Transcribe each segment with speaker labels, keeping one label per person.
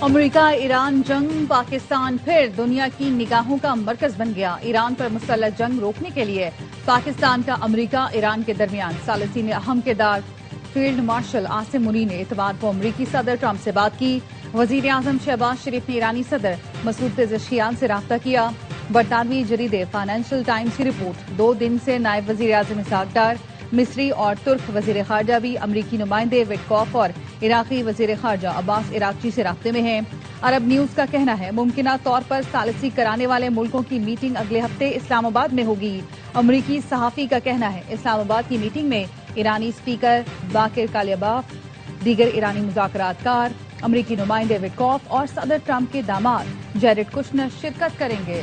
Speaker 1: امریکہ ایران جنگ پاکستان پھر دنیا کی نگاہوں کا مرکز بن گیا۔ ایران پر مسلح جنگ روکنے کے لیے پاکستان کا امریکہ ایران کے درمیان ثالثی میں اہم کردار۔ فیلڈ مارشل عاصم منی نے اتوار کو امریکی صدر ٹرمپ سے بات کی۔ وزیر اعظم شہباز شریف نے ایرانی صدر مسعود پزشکیان سے رابطہ کیا۔ برطانوی جریدے فائنینشل ٹائمز کی رپورٹ، 2 دن سے نائب وزیر اعظم اسحاق ڈار، مصری اور ترک وزیر خارجہ بھی امریکی نمائندے وٹکوف اور عراقی وزیر خارجہ عباس عراقچی سے رابطے میں ہیں۔ عرب نیوز کا کہنا ہے ممکنہ طور پر ثالثی کرانے والے ملکوں کی میٹنگ اگلے ہفتے اسلام آباد میں ہوگی۔ امریکی صحافی کا کہنا ہے اسلام آباد کی میٹنگ میں ایرانی اسپیکر باقر کالیباف، دیگر ایرانی مذاکرات کار، امریکی نمائندے وٹکوف اور صدر ٹرمپ کے داماد جیرڈ کشنر شرکت کریں گے۔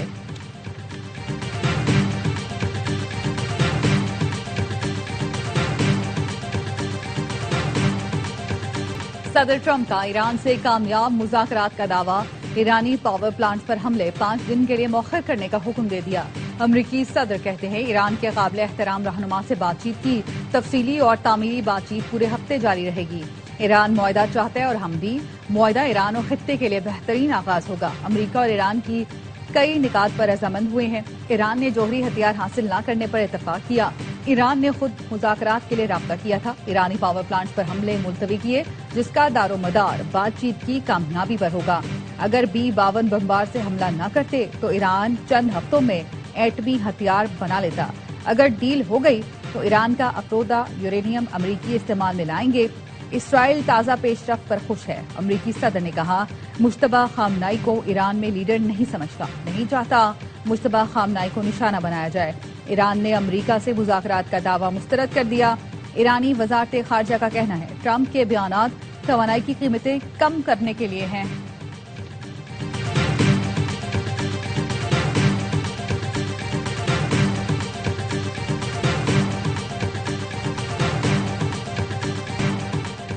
Speaker 1: صدر ٹرمپ کا ایران سے کامیاب مذاکرات کا دعویٰ، ایرانی پاور پلانٹ پر حملے 5 دن کے لیے مؤخر کرنے کا حکم دے دیا۔ امریکی صدر کہتے ہیں ایران کے قابل احترام رہنما سے بات چیت کی تفصیلی اور تعمیری بات چیت پورے ہفتے جاری رہے گی۔ ایران معاہدہ چاہتا ہے اور ہم بھی۔ معاہدہ ایران اور خطے کے لیے بہترین آغاز ہوگا۔ امریکہ اور ایران کی کئی نکات پر رضامند ہوئے ہیں۔ ایران نے جوہری ہتھیار حاصل نہ کرنے پر اتفاق کیا۔ ایران نے خود مذاکرات کے لیے رابطہ کیا تھا۔ ایرانی پاور پلانٹ پر حملے ملتوی کیے جس کا دار و مدار بات چیت کی کامیابی پر ہوگا۔ اگر B-52 بمبار سے حملہ نہ کرتے تو ایران چند ہفتوں میں ایٹمی ہتھیار بنا لیتا۔ اگر ڈیل ہو گئی تو ایران کا افروزہ یورینیم امریکی استعمال میں لائیں گے۔ اسرائیل تازہ پیش رفت پر خوش ہے۔ امریکی صدر نے کہا مجتبی خامنائی کو ایران میں لیڈر نہیں سمجھتا، نہیں چاہتا مجتبی خامنائی کو نشانہ بنایا جائے۔ ایران نے امریکہ سے مذاکرات کا دعویٰ مسترد کر دیا۔ ایرانی وزارت خارجہ کا کہنا ہے ٹرمپ کے بیانات توانائی کی قیمتیں کم کرنے کے لیے ہیں۔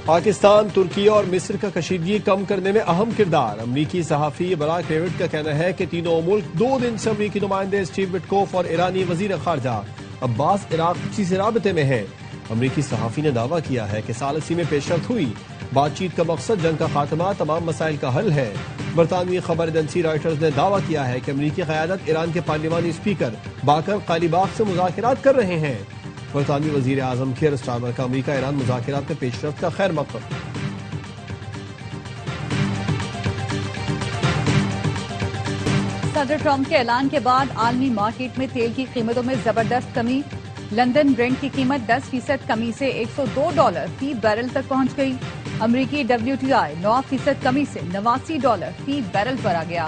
Speaker 2: پاکستان، ترکی اور مصر کا کشیدگی کم کرنے میں اہم کردار۔ امریکی صحافی براک ریوڈ کا کہنا ہے کہ تینوں ملک 2 دن سے امریکی نمائندے اسٹیو وٹکوف اور ایرانی وزیر خارجہ عباس عراقچی سے رابطے میں ہیں۔ امریکی صحافی نے دعویٰ کیا ہے کہ ثالثی میں پیش رفت ہوئی۔ بات چیت کا مقصد جنگ کا خاتمہ، تمام مسائل کا حل ہے۔ برطانوی خبر ایجنسی رائٹرز نے دعویٰ کیا ہے کہ امریکی قیادت ایران کے پارلیمانی اسپیکر باقر کالیباف سے مذاکرات کر رہے ہیں۔ برطانوی وزیر اعظم کیئر سٹارمر کا امریکہ ایران مذاکرات میں پیش رفت کا خیر مقدم۔
Speaker 1: صدر ٹرمپ کے اعلان کے بعد عالمی مارکیٹ میں تیل کی قیمتوں میں زبردست کمی۔ لندن برنٹ کی قیمت 10% کمی سے $102 فی بیرل تک پہنچ گئی۔ امریکی WTI 9% کمی سے $89 فی بیرل پر آ گیا۔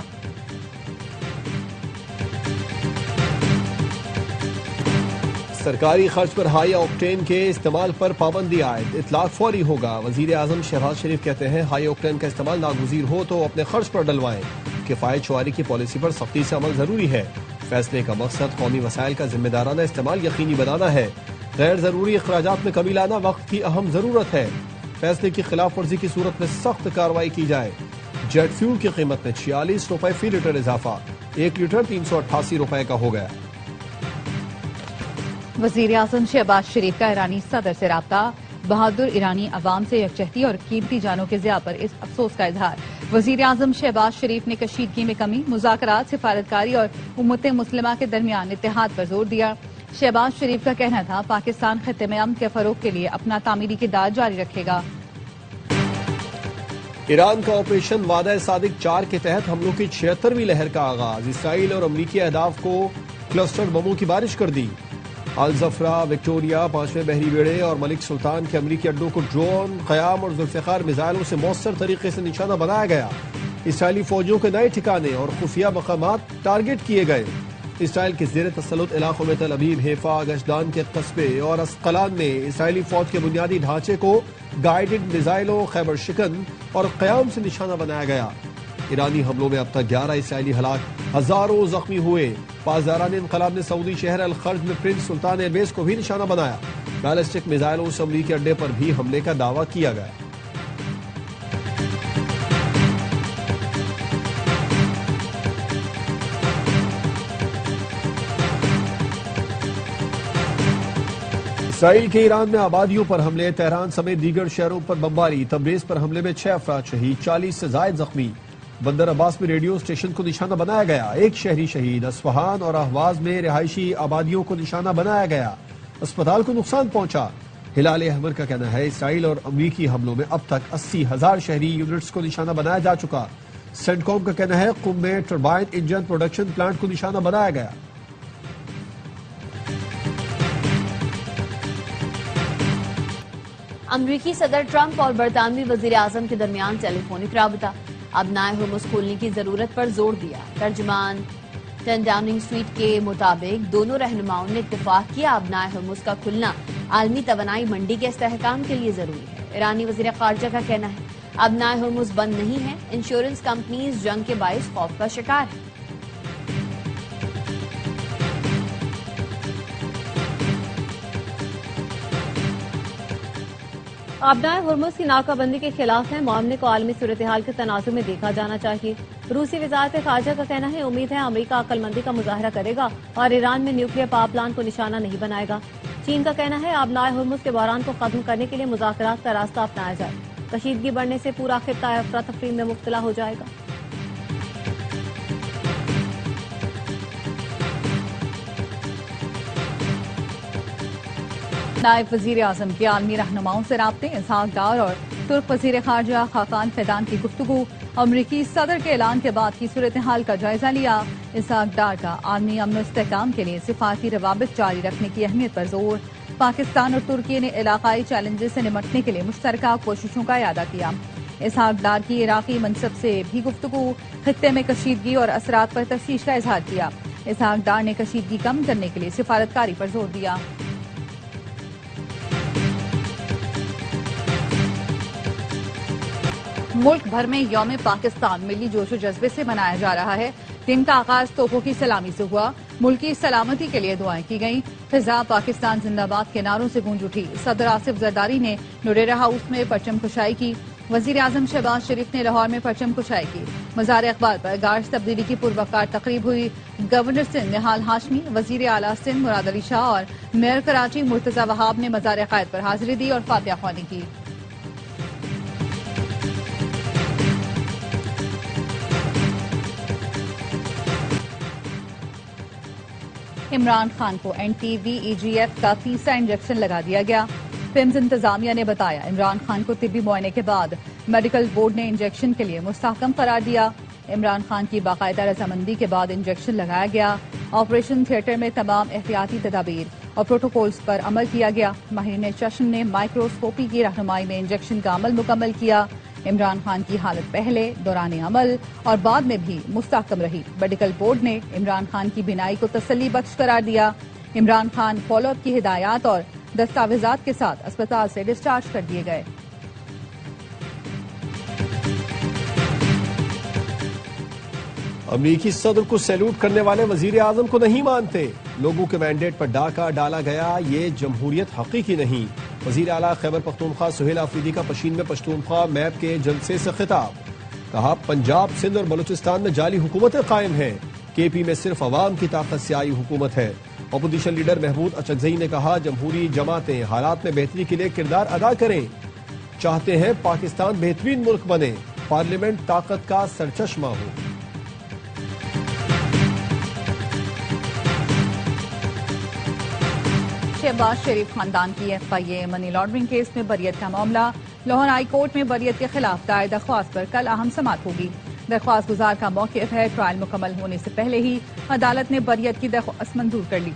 Speaker 2: سرکاری خرچ پر ہائی آکٹین کے استعمال پر پابندی عائد، اطلاق فوری ہوگا۔ وزیر اعظم شہباز شریف کہتے ہیں ہائی آکٹین کا استعمال ناگزیر ہو تو اپنے خرچ پر ڈلوائیں۔ کفایت شعاری کی پالیسی پر سختی سے عمل ضروری ہے۔ فیصلے کا مقصد قومی وسائل کا ذمہ دارانہ استعمال یقینی بنانا ہے۔ غیر ضروری اخراجات میں کمی لانا وقت کی اہم ضرورت ہے۔ فیصلے کی خلاف ورزی کی صورت میں سخت کارروائی کی جائے۔ جیٹ فیول کی قیمت میں $46 فی لیٹر اضافہ، 1 لیٹر $388 کا ہو گیا۔
Speaker 1: وزیر اعظم شہباز شریف کا ایرانی صدر سے رابطہ، بہادر ایرانی عوام سے یکجہتی اور قیمتی جانوں کے ضیاع پر اس افسوس کا اظہار۔ وزیر اعظم شہباز شریف نے کشیدگی میں کمی، مذاکرات، سفارتکاری اور امت مسلمہ کے درمیان اتحاد پر زور دیا۔ شہباز شریف کا کہنا تھا پاکستان خطے میں امن کے فروغ کے لیے اپنا تعمیری کردار جاری رکھے گا۔
Speaker 2: ایران کا آپریشن وعدہ صادق 4 کے تحت حملوں کی 76ویں لہر کا آغاز، اسرائیل اور امریکی اہداف کو کلسٹر بموں کی بارش کر دی۔ الزفرا، وکٹوریا، 5ویں بحری بیڑے اور ملک سلطان کے امریکی اڈوں کو ڈرون، قیام اور ذوالفقار میزائلوں سے مؤثر طریقے سے نشانہ بنایا گیا۔ اسرائیلی فوجیوں کے نئے ٹھکانے اور خفیہ مقامات ٹارگٹ کیے گئے۔ اسرائیل کے زیر تسلط علاقوں میں تل ابیب، حیفا، گشدان کے قصبے اور اسقلان میں اسرائیلی فوج کے بنیادی ڈھانچے کو گائیڈڈ میزائلوں، خیبر شکن اور قیام سے نشانہ بنایا گیا۔ ایرانی حملوں میں اب تک 11 اسرائیلی ہلاک، ہزاروں زخمی ہوئے۔ پاسداران انقلاب نے سعودی شہر الخرج میں پرنس سلطان ایئر بیس کو بھی نشانہ بنایا۔ بیلسٹک میزائلوں سے امریکی اڈے پر بھی حملے کا دعویٰ کیا گیا۔ اسرائیل کے ایران میں آبادیوں پر حملے، تہران سمیت دیگر شہروں پر بمباری، تبریز پر حملے میں 6 افراد شہید، 40 سے زائد زخمی۔ بندر عباس میں ریڈیو اسٹیشن کو نشانہ بنایا گیا، 1 شہری شہید۔ اصفہان اور اہواز میں رہائشی آبادیوں کو نشانہ بنایا گیا، اسپتال کو نقصان پہنچا۔ ہلال احمر کا کہنا ہے اسرائیل اور امریکی حملوں میں اب تک 80,000 شہری یونٹس کو نشانہ بنایا جا چکا۔ سینٹ کام کا کہنا ہے قم میں ٹربائن انجن پروڈکشن پلانٹ کو نشانہ بنایا گیا۔
Speaker 3: امریکی صدر ٹرمپ اور برطانوی وزیر اعظم کے درمیان ٹیلی فونک رابطہ، ابنائے ہرمز کھولنے کی ضرورت پر زور دیا۔ ترجمان 10 ڈاؤننگ اسٹریٹ کے مطابق دونوں رہنماؤں نے اتفاق کیا ابنائے ہرمز کا کھلنا عالمی توانائی منڈی کے استحکام کے لیے ضروری ہے۔ ایرانی وزیر خارجہ کا کہنا ہے ابنائے ہرمز بند نہیں ہے، انشورنس کمپنیز جنگ کے باعث خوف کا شکار ہیں۔
Speaker 4: ابنائے ہرمز کی ناکہ بندی کے خلاف ہے، معاملے کو عالمی صورتحال کے تناظر میں دیکھا جانا چاہیے۔ روسی وزارت خارجہ کا کہنا ہے امید ہے امریکہ عقل مندی کا مظاہرہ کرے گا اور ایران میں نیوکلیئر پاور پلانٹ کو نشانہ نہیں بنائے گا۔ چین کا کہنا ہے ابنائے ہرمز کے بحران کو ختم کرنے کے لیے مذاکرات کا راستہ اپنایا جائے، کشیدگی بڑھنے سے پورا خطہ افراتفری میں مبتلا ہو جائے گا۔
Speaker 1: نائب وزیر اعظم کے عالمی رہنماؤں سے رابطے، اسحاق ڈار اور ترک وزیر خارجہ خاقان فیدان کی گفتگو، امریکی صدر کے اعلان کے بعد کی صورتحال کا جائزہ لیا۔ اسحاق ڈار کا عالمی امن و استحکام کے لیے سفارتی روابط جاری رکھنے کی اہمیت پر زور۔ پاکستان اور ترکی نے علاقائی چیلنجز سے نمٹنے کے لیے مشترکہ کوششوں کا اعادہ کیا۔ اسحاق ڈار کی عراقی منصب سے بھی گفتگو، خطے میں کشیدگی اور اثرات پر تشویش کا اظہار کیا۔ اسحاق ڈار نے کشیدگی کم کرنے کے لیے سفارتکاری پر زور دیا۔ ملک بھر میں یوم پاکستان ملی جوش و جذبے سے منایا جا رہا ہے۔ دن کا آغاز توپوں کی سلامی سے ہوا، ملکی سلامتی کے لیے دعائیں کی گئیں، فضا پاکستان زندہ باد کے نعروں سے گونج اٹھی۔ صدر آصف زرداری نے نوریرا ہاؤس میں پرچم کشائی کی، وزیر اعظم شہباز شریف نے لاہور میں پرچم کشائی کی۔ مزار اقبال پر گارڈز تبدیلی کی پروقار تقریب ہوئی۔ گورنر سندھ نہال ہاشمی، وزیر اعلیٰ سندھ مراد علی شاہ اور میئر کراچی مرتضی وہاب نے مزار قائد پر حاضری دی اور فاتحہ خوانی کی۔ عمران خان کو NTVEGF کا تیسرا انجیکشن لگا دیا گیا۔ پمز انتظامیہ نے بتایا عمران خان کو طبی معائنے کے بعد میڈیکل بورڈ نے انجیکشن کے لیے مستحکم قرار دیا۔ عمران خان کی باقاعدہ رضامندی کے بعد انجیکشن لگایا گیا۔ آپریشن تھیٹر میں تمام احتیاطی تدابیر اور پروٹوکولز پر عمل کیا گیا۔ ماہرین چشم نے مائکروسکوپی کی رہنمائی میں انجیکشن کا عمل مکمل کیا۔ عمران خان کی حالت پہلے، دوران عمل اور بعد میں بھی مستحکم رہی۔ میڈیکل بورڈ نے عمران خان کی بینائی کو تسلی بخش قرار دیا۔ عمران خان فالو اپ کی ہدایات اور دستاویزات کے ساتھ اسپتال سے ڈسچارج کر دیے گئے۔
Speaker 2: امریکی صدر کو سیلوٹ کرنے والے وزیر اعظم کو نہیں مانتے، لوگوں کے مینڈیٹ پر ڈاکہ ڈالا گیا، یہ جمہوریت حقیقی نہیں۔ وزیر اعلیٰ خیبر پختونخوا سہیل آفریدی کا پشین میں پشتونخوا میپ کے جلسے سے خطاب، کہا پنجاب، سندھ اور بلوچستان میں جعلی حکومتیں قائم ہیں، KP میں صرف عوام کی طاقت سے آئی حکومت ہے۔ اپوزیشن لیڈر محمود اچکزئی نے کہا جمہوری جماعتیں حالات میں بہتری کے لیے کردار ادا کریں، چاہتے ہیں پاکستان بہترین ملک بنے، پارلیمنٹ طاقت کا سرچشمہ ہو۔
Speaker 1: شہباز شریف خاندان کی FIA منی لانڈرنگ کیس میں بریت کا معاملہ، لاہور ہائی کورٹ میں بریت کے خلاف دائر درخواست پر کل اہم سماعت ہوگی۔ درخواست گزار کا موقف ہے ٹرائل مکمل ہونے سے پہلے ہی عدالت نے بریت کی درخواست منظور کر لی۔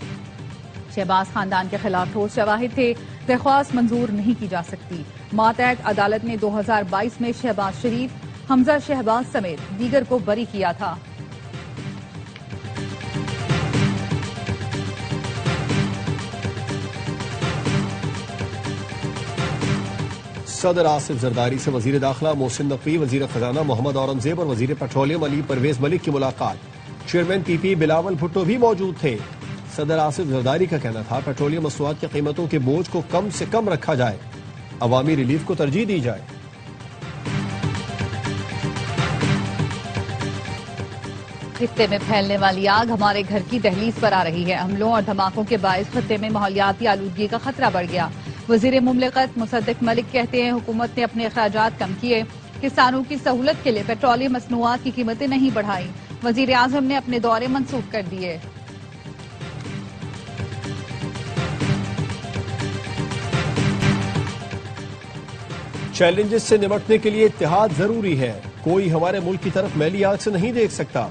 Speaker 1: شہباز خاندان کے خلاف ٹھوس شواہد تھے، درخواست منظور نہیں کی جا سکتی۔ ماتحت عدالت نے 2022 میں شہباز شریف، حمزہ شہباز سمیت دیگر کو بری کیا تھا۔
Speaker 2: صدر آصف زرداری سے وزیر داخلہ محسن نقوی، وزیر خزانہ محمد اورنگزیب اور وزیر پیٹرولیم علی پرویز ملک کی ملاقات، چیئرمین PP بلاول بھٹو بھی موجود تھے۔ صدر آصف زرداری کا کہنا تھا پیٹرولیم مصنوعات کی قیمتوں کے بوجھ کو کم سے کم رکھا جائے، عوامی ریلیف کو ترجیح دی جائے۔
Speaker 1: خطے میں پھیلنے والی آگ ہمارے گھر کی دہلیز پر آ رہی ہے. حملوں اور دھماکوں کے باعث خطے میں ماحولیاتی آلودگی کا خطرہ بڑھ گیا. وزیر مملکت مصدق ملک کہتے ہیں حکومت نے اپنے اخراجات کم کیے. کسانوں کی سہولت کے لیے پیٹرولیم مصنوعات کی قیمتیں نہیں بڑھائیں. وزیر اعظم نے اپنے دورے منسوخ کر دیے.
Speaker 2: چیلنجز سے نمٹنے کے لیے اتحاد ضروری ہے. کوئی ہمارے ملک کی طرف میلی آنکھ سے نہیں دیکھ سکتا.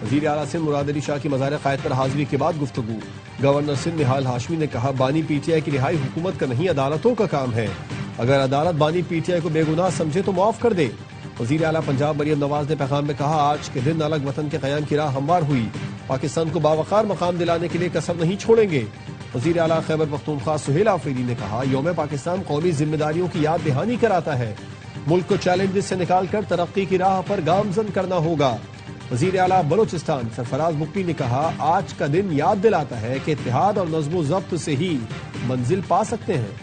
Speaker 2: وزیر اعلیٰ سندھ مراد علی شاہ کی مزار قائد پر حاضری کے بعد گفتگو. گورنر سندھ نہال ہاشمی نے کہا بانی پی ٹی آئی کی رہائی حکومت کا نہیں عدالتوں کا کام ہے. اگر عدالت بانی پی ٹی آئی کو بے گناہ سمجھے تو معاف کر دے. وزیر اعلیٰ پنجاب مریم نواز نے پیغام میں کہا آج کے دن الگ وطن کے قیام کی راہ ہموار ہوئی. پاکستان کو باوقار مقام دلانے کے لیے کسر نہیں چھوڑیں گے. وزیر اعلیٰ خیبر پختونخوا سہیل آفریدی نے کہا یوم پاکستان قومی ذمہ داریوں کی یاد دہانی کراتا ہے. ملک کو چیلنجز سے نکال کر ترقی کی راہ پر گامزن کرنا ہوگا. وزیر اعلیٰ بلوچستان سرفراز مفتی نے کہا آج کا دن یاد دلاتا ہے کہ اتحاد اور نظم و ضبط سے ہی منزل پا سکتے ہیں.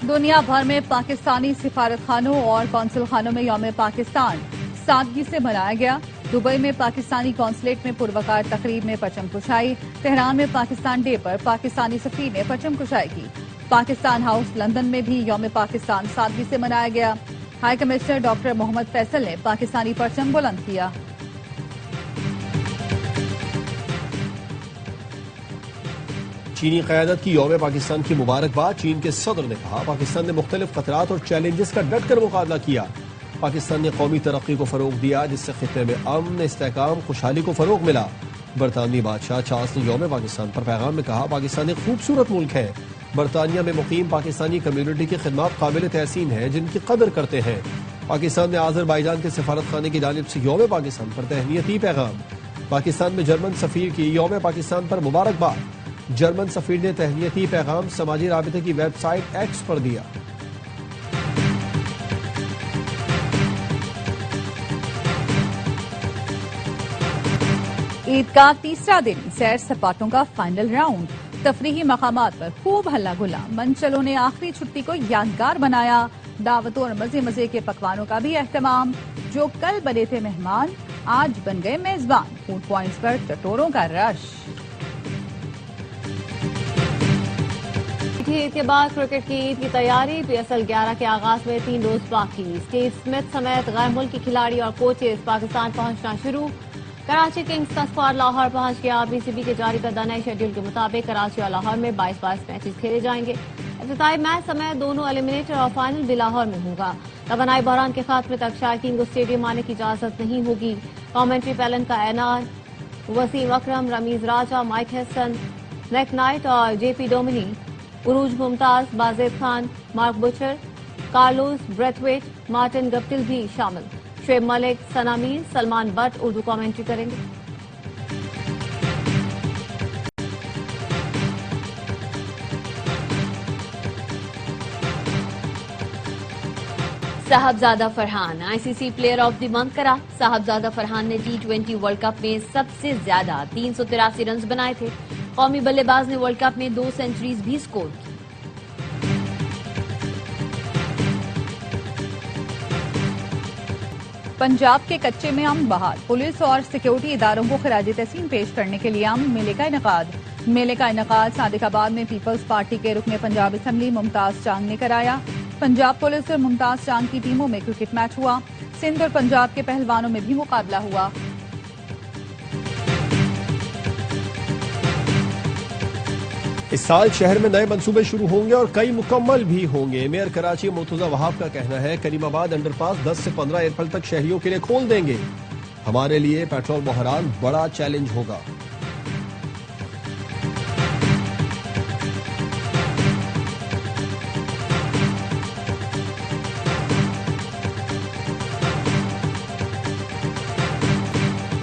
Speaker 1: دنیا بھر میں پاکستانی سفارت خانوں اور قونصل خانوں میں یوم پاکستان سادگی سے منایا گیا. دبئی میں پاکستانی قونصلیٹ میں پروقار تقریب میں پرچم کشائی. تہران میں پاکستان ڈے پر پاکستانی سفیر نے پرچم کشائی کی. پاکستان ہاؤس لندن میں بھی یوم پاکستان سادگی سے منایا گیا. ہائی کمشنر ڈاکٹر محمد فیصل نے پاکستانی پرچم بلند کیا.
Speaker 2: چینی قیادت کی یوم پاکستان کی مبارکباد. چین کے صدر نے کہا پاکستان نے مختلف خطرات اور چیلنجز کا ڈٹ کر مقابلہ کیا. پاکستان نے قومی ترقی کو فروغ دیا جس سے خطے میں امن، استحکام، خوشحالی کو فروغ ملا. برطانوی بادشاہ چارلس نے یوم پاکستان پر پیغام میں کہا پاکستان ایک خوبصورت ملک ہے. برطانیہ میں مقیم پاکستانی کمیونٹی کی خدمات قابل تحسین ہیں جن کی قدر کرتے ہیں. پاکستان نے آذربائیجان کے سفارت خانے کی جانب سے یوم پاکستان پر تہنیتی پیغام. پاکستان میں جرمن سفیر کی یوم پاکستان پر مبارکباد. جرمن سفیر نے تہنیتی پیغام سماجی رابطے کی ویب سائٹ ایکس پر دیا.
Speaker 1: عید کا تیسرا دن سیر سپاٹوں کا فائنل راؤنڈ. تفریحی مقامات پر خوب ہلا گلا. منچلوں نے آخری چھٹی کو یادگار بنایا. دعوتوں اور مزے مزے کے پکوانوں کا بھی اہتمام. جو کل بنے تھے مہمان آج بن گئے میزبان. فوڈ پوائنٹس پر چٹوروں کا رش.
Speaker 4: عید کے بعد کرکٹ کی عید کی تیاری. پی ایس ایل 11 کے آغاز میں 3 روز باقی. اسٹیو اسمتھ سمیت غیر ملکی کھلاڑی اور کوچز پاکستان پہنچنا شروع. کراچی کنگز کا اسکواڈ لاہور پہنچ گیا. بی سی بی کے جاری کردہ نئے شیڈول کے مطابق کراچی اور لاہور میں 22 میچز کھیلے جائیں گے. افتتاحی میچ سمیت دونوں ایلیمنیٹر اور فائنل بھی لاہور میں ہوگا. توانائی بحران کے خاتمے تک شائقین کو اسٹیڈیم آنے کی اجازت نہیں ہوگی. کامنٹری پیلن کا اعلان. Wasim Akram, Ramiz Raja, Mike Hesson, Nick Knight اور J P Duminy, Urooj Mumtaz, Bazid Khan, Mark Butcher, Carlos Brathwaite, Martin Guptill بھی شامل. شعیب ملک، ثنا میر، سلمان بٹ اردو کامنٹری کریں گے.
Speaker 3: Sahibzada Farhan I C C player of the month قرار. صاحبزادہ فرحان نے T20 ورلڈ کپ میں سب سے زیادہ 383 رنز بنائے تھے. قومی بلے باز نے ورلڈ کپ میں 2 سینچریز بھی سکور کی.
Speaker 1: پنجاب کے کچے میں امن بحال. پولیس اور سیکیورٹی اداروں کو خراج تحسین پیش کرنے کے لیے امن میلے کا انعقاد. میلے کا انعقاد صادق آباد میں پیپلز پارٹی کے رکن پنجاب اسمبلی ممتاز چاند نے کرایا. پنجاب پولیس اور ممتاز چاند کی ٹیموں میں کرکٹ میچ ہوا. سندھ اور پنجاب کے پہلوانوں میں بھی مقابلہ ہوا.
Speaker 2: اس سال شہر میں نئے منصوبے شروع ہوں گے اور کئی مکمل بھی ہوں گے. میئر کراچی مرتضی وہاب کا کہنا ہے کریم آباد انڈر پاس 10 سے 15 اپریل تک شہریوں کے لیے کھول دیں گے. ہمارے لیے پیٹرول بحران بڑا چیلنج ہوگا.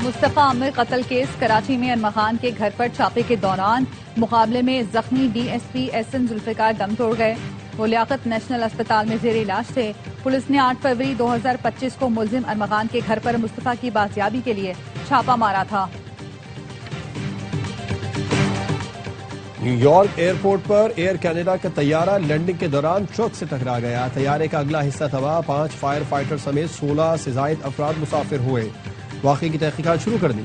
Speaker 1: مصطفیٰ عامر قتل کیس. کراچی میں ارما خان کے گھر پر چھاپے کے دوران مقابلے میں زخمی D S P S N Zulfiqar دم توڑ گئے. وہ لیاقت نیشنل اسپتال میں زیر علاج تھے. پولیس نے 8 فروری 2025 کو ملزم ارما خان کے گھر پر مصطفیٰ کی بازیابی کے لیے چھاپا مارا تھا.
Speaker 2: نیو یارک ایئرپورٹ پر ایئر کینیڈا کا طیارہ لینڈنگ کے دوران ٹرک سے ٹکرا گیا. طیارے کا اگلا حصہ تباہ, 5 فائر فائٹر سمیت 16 سے زائد افراد مسافر ہوئے. واقعے کی تحقیقات شروع کر دی.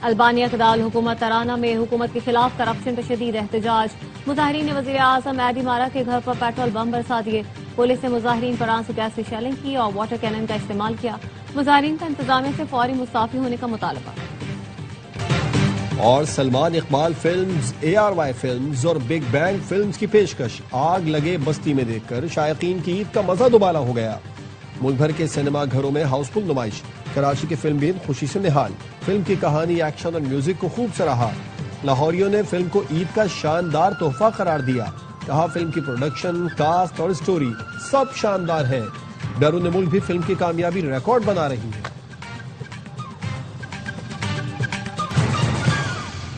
Speaker 4: البانیہ کے دارالحکومت ترانہ میں حکومت کے خلاف کرپشن پر شدید احتجاج. مظاہرین نے وزیر اعظم ایڈی مارا کے گھر پر پیٹرول بم برسا دیے. پولیس نے مظاہرین پر آنسو گیس سے شیلنگ کی اور واٹر کینن کا استعمال کیا. مظاہرین کا انتظامیہ سے فوری مستعفی ہونے کا مطالبہ.
Speaker 2: اور Salman Iqbal films, ARY films اور بگ بینگ فلمز کی پیشکش. آگ لگے بستی میں دیکھ کر شائقین کی عید کا مزہ دوبالا ہو گیا. ملک بھر کے سینما گھروں میں ہاؤس فل نمائش. کراچی کے فلم بین خوشی سے نہال. فلم کی کہانی, ایکشن اور میوزک کو خوب سراہا. لاہوریوں نے فلم کو عید کا شاندار تحفہ قرار دیا. کہا فلم کی پروڈکشن, کاسٹ اور سٹوری سب شاندار ہے. بیرون ملک بھی فلم کی کامیابی ریکارڈ بنا رہی ہے.